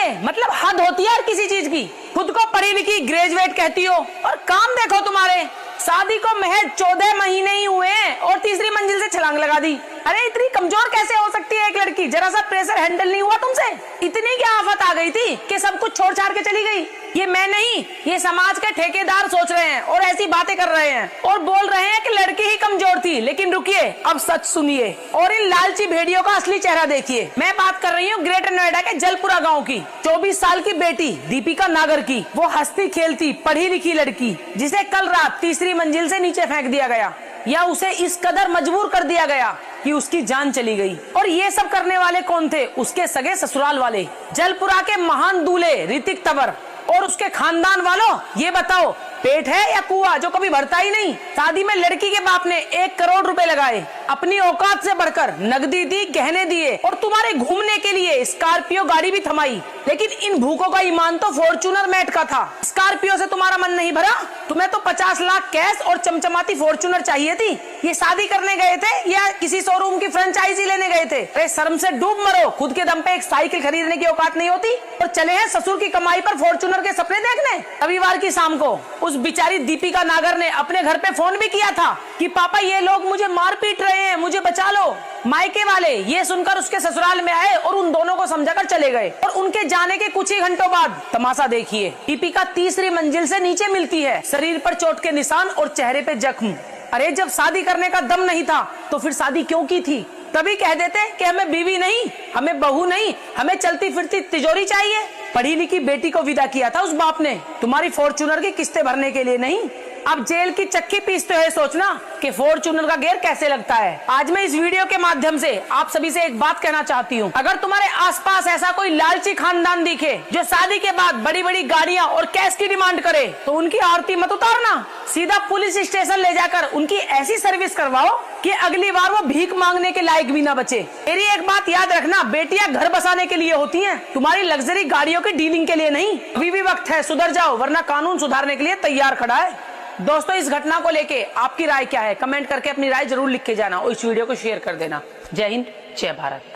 ये मतलब हद होती है यार किसी चीज की। खुद को पढ़ी लिखी ग्रेजुएट कहती हो और काम देखो तुम्हारे। शादी को महज 14 महीने ही हुए हैं और तीसरी मंजिल से छलांग लगा दी। अरे इतनी कमजोर कैसे हो सकती है एक लड़की? जरा सा प्रेशर हैंडल नहीं हुआ तुमसे? इतनी क्या आफत आ गई थी कि सब कुछ छोड़ छाड़ के चली गई? ये मैं नहीं, ये समाज के ठेकेदार सोच रहे हैं और ऐसी बातें कर रहे हैं और बोल रहे हैं कि लड़की ही कमजोर थी। लेकिन रुकिए, अब सच सुनिए और इन लालची भेड़ियों का असली चेहरा देखिए। मैं बात कर रही हूँ ग्रेटर नोएडा के जलपुरा गाँव की 24 साल की बेटी दीपिका नागर की। वो हंसती खेलती पढ़ी लिखी लड़की जिसे कल रात तीसरी मंजिल से नीचे फेंक दिया गया या उसे इस कदर मजबूर कर दिया गया कि उसकी जान चली गई। और ये सब करने वाले कौन थे? उसके सगे ससुराल वाले, जलपुरा के महान दूल्हे ऋतिक तंवर और उसके खानदान वालों। ये बताओ, पेट है या कुआं जो कभी भरता ही नहीं? शादी में लड़की के बाप ने 1 करोड़ रुपए लगाए, अपनी औकात से बढ़कर नकदी दी, गहने दिए और तुम्हारे घूमने के लिए स्कॉर्पियो गाड़ी भी थमाई। लेकिन इन भूखों का ईमान तो फॉर्च्यूनर मैट का था। स्कॉर्पियो से तुम्हारा मन नहीं भरा? तुम्हें तो 50 लाख कैश और चमचमाती फॉर्च्यूनर चाहिए थी। ये शादी करने गए थे या किसी शोरूम की फ्रेंचाइजी लेने गए थे? अरे शर्म से डूब मरो। खुद के दम पे एक साइकिल खरीदने की औकात नहीं होती और चले हैं ससुर की कमाई पर फॉर्च्यूनर के सपने देखने। रविवार की शाम को उस बिचारी दीपिका नागर ने अपने घर पे फोन भी किया था कि पापा ये लोग मुझे मार पीट रहे हैं, मुझे बचा लो। मायके वाले ये सुनकर उसके ससुराल में आए और उन दोनों को समझाकर चले गए। और उनके जाने के कुछ ही घंटों बाद तमाशा देखिए, दीपिका तीसरी मंजिल से नीचे मिलती है, शरीर पर चोट के निशान और चेहरे पे जख्म। अरे जब शादी करने का दम नहीं था तो फिर शादी क्यों की थी? तभी कह देते कि हमें बीवी नहीं, हमें बहू नहीं, हमें चलती फिरती तिजोरी चाहिए। पढ़ी लिखी बेटी को विदा किया था उस बाप ने, तुम्हारी फॉर्च्यूनर की किस्तें भरने के लिए नहीं। अब जेल की चक्की पीसते हुए सोचना कि फॉर्च्यूनर का गियर कैसे लगता है। आज मैं इस वीडियो के माध्यम से आप सभी से एक बात कहना चाहती हूँ, अगर तुम्हारे आसपास ऐसा कोई लालची खानदान दिखे जो शादी के बाद बड़ी बड़ी गाड़ियाँ और कैश की डिमांड करे तो उनकी आरती मत उतारना, सीधा पुलिस स्टेशन ले जाकर उनकी ऐसी सर्विस करवाओ कि अगली बार वो भीख मांगने के लायक भी ना बचे। मेरी एक बात याद रखना, बेटियां घर बसाने के लिए होती हैं, तुम्हारी लग्जरी गाड़ियों की डीलिंग के लिए नहीं। अभी भी वक्त है, सुधर जाओ वरना कानून सुधारने के लिए तैयार खड़ा है। दोस्तों इस घटना को लेके आपकी राय क्या है? कमेंट करके अपनी राय जरूर लिख के जाना और इस वीडियो को शेयर कर देना। जय हिंद, जय भारत।